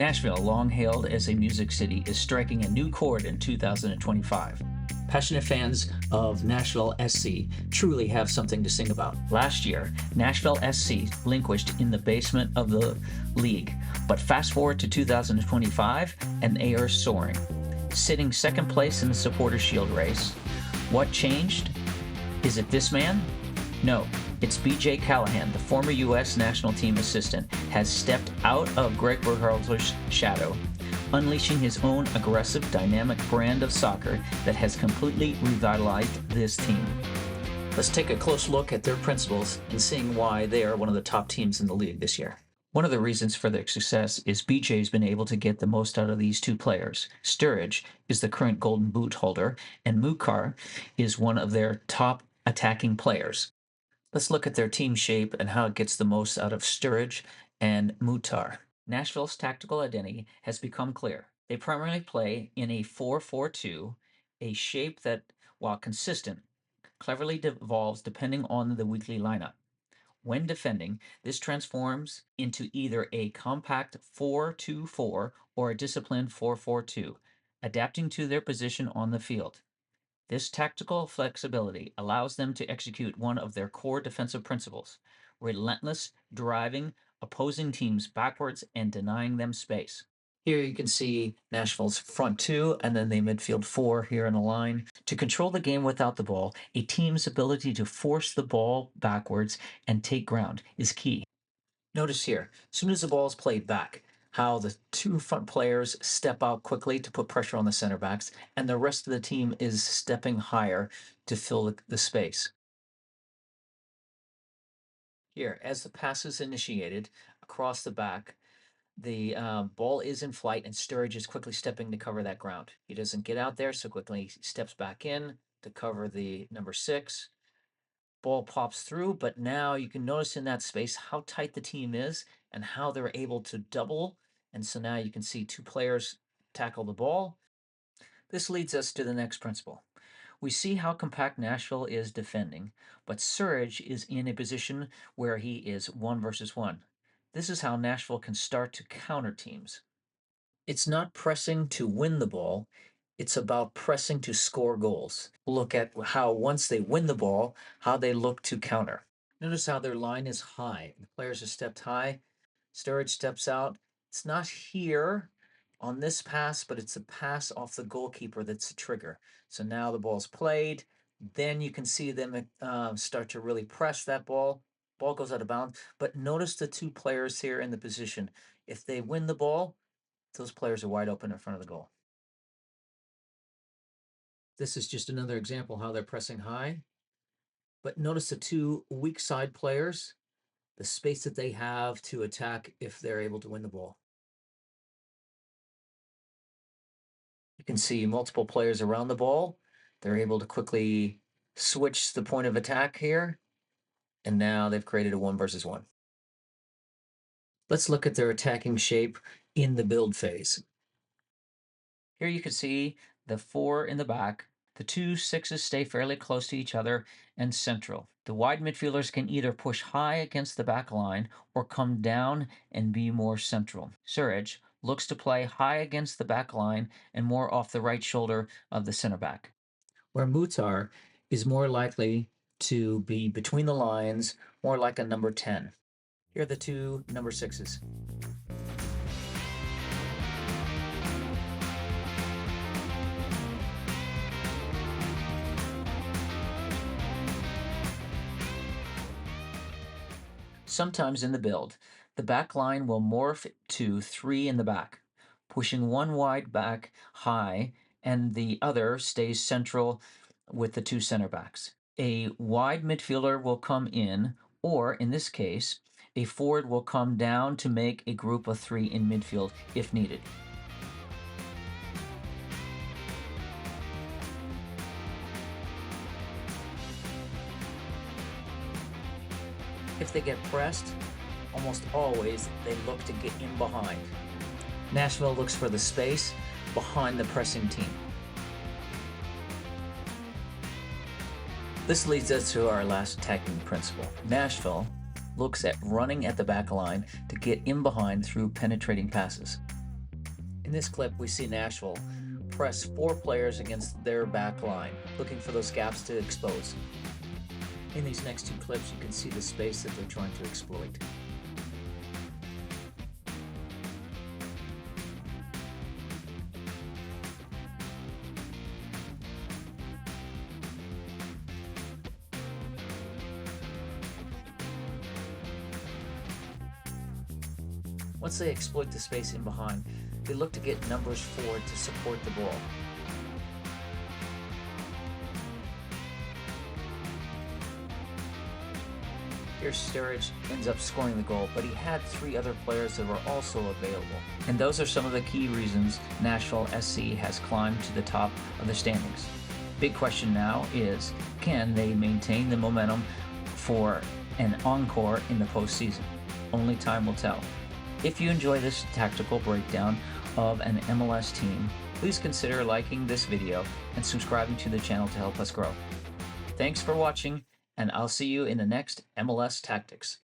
Nashville, long hailed as a music city, is striking a new chord in 2025. Passionate fans of Nashville SC truly have something to sing about. Last year, Nashville SC languished in the basement of the league, but fast forward to 2025 and they are soaring, sitting second place in the Supporters' Shield race. What changed? Is it this man? No, it's B.J. Callahan, the former U.S. national team assistant, has stepped out of Greg Berhalter's shadow, unleashing his own aggressive, dynamic brand of soccer that has completely revitalized this team. Let's take a close look at their principles and seeing why they are one of the top teams in the league this year. One of the reasons for their success is BJ's been able to get the most out of these two players. Sturridge is the current Golden Boot holder, and Mukar is one of their top attacking players. Let's look at their team shape and how it gets the most out of Sturridge and Mutar. Nashville's tactical identity has become clear. They primarily play in a 4-4-2, a shape that, while consistent, cleverly evolves depending on the weekly lineup. When defending, this transforms into either a compact 4-2-4 or a disciplined 4-4-2, adapting to their position on the field. This tactical flexibility allows them to execute one of their core defensive principles: relentless driving opposing teams backwards and denying them space. Here you can see Nashville's front two and then the midfield four here in a line. To control the game without the ball, a team's ability to force the ball backwards and take ground is key. Notice here, as soon as the ball is played back, how the two front players step out quickly to put pressure on the center backs, and the rest of the team is stepping higher to fill the space. Here, as the pass is initiated across the back, the ball is in flight, and Sturridge is quickly stepping to cover that ground. He doesn't get out there, so quickly steps back in to cover the number 6. Ball pops through, but now you can notice in that space how tight the team is and how they're able to double. And so now you can see two players tackle the ball. This leads us to the next principle. We see how compact Nashville is defending, but Surge is in a position where he is 1 versus 1. This is how Nashville can start to counter teams. It's not pressing to win the ball, it's about pressing to score goals. Look at how once they win the ball, how they look to counter. Notice how their line is high. The players have stepped high. Sturridge steps out. It's not here on this pass, but it's a pass off the goalkeeper that's the trigger. So now the ball's played. Then you can see them start to really press that ball. Ball goes out of bounds. But notice the two players here in the position. If they win the ball, those players are wide open in front of the goal. This is just another example how they're pressing high. But notice the two weak side players, the space that they have to attack if they're able to win the ball. You can see multiple players around the ball. They're able to quickly switch the point of attack here. And now they've created a 1 versus 1. Let's look at their attacking shape in the build phase. Here you can see the 4 in the back. The 2 6s stay fairly close to each other and central. The wide midfielders can either push high against the back line or come down and be more central. Surridge looks to play high against the back line and more off the right shoulder of the center back, where Mutar is more likely to be between the lines, more like a number 10. Here are the 2 number 6s. Sometimes in the build, the back line will morph to 3 in the back, pushing one wide back high and the other stays central with the 2 center backs. A wide midfielder will come in, or in this case, a forward will come down to make a group of 3 in midfield if needed. If they get pressed, almost always they look to get in behind. Nashville looks for the space behind the pressing team. This leads us to our last attacking principle. Nashville looks at running at the back line to get in behind through penetrating passes. In this clip, we see Nashville press 4 players against their back line, looking for those gaps to expose. In these next 2 clips, you can see the space that they're trying to exploit. Once they exploit the space in behind, they look to get numbers forward to support the ball. Here Sturridge ends up scoring the goal, but he had 3 other players that were also available. And those are some of the key reasons Nashville SC has climbed to the top of the standings. Big question now is, can they maintain the momentum for an encore in the postseason? Only time will tell. If you enjoy this tactical breakdown of an MLS team, please consider liking this video and subscribing to the channel to help us grow. Thanks for watching, and I'll see you in the next MLS Tactics.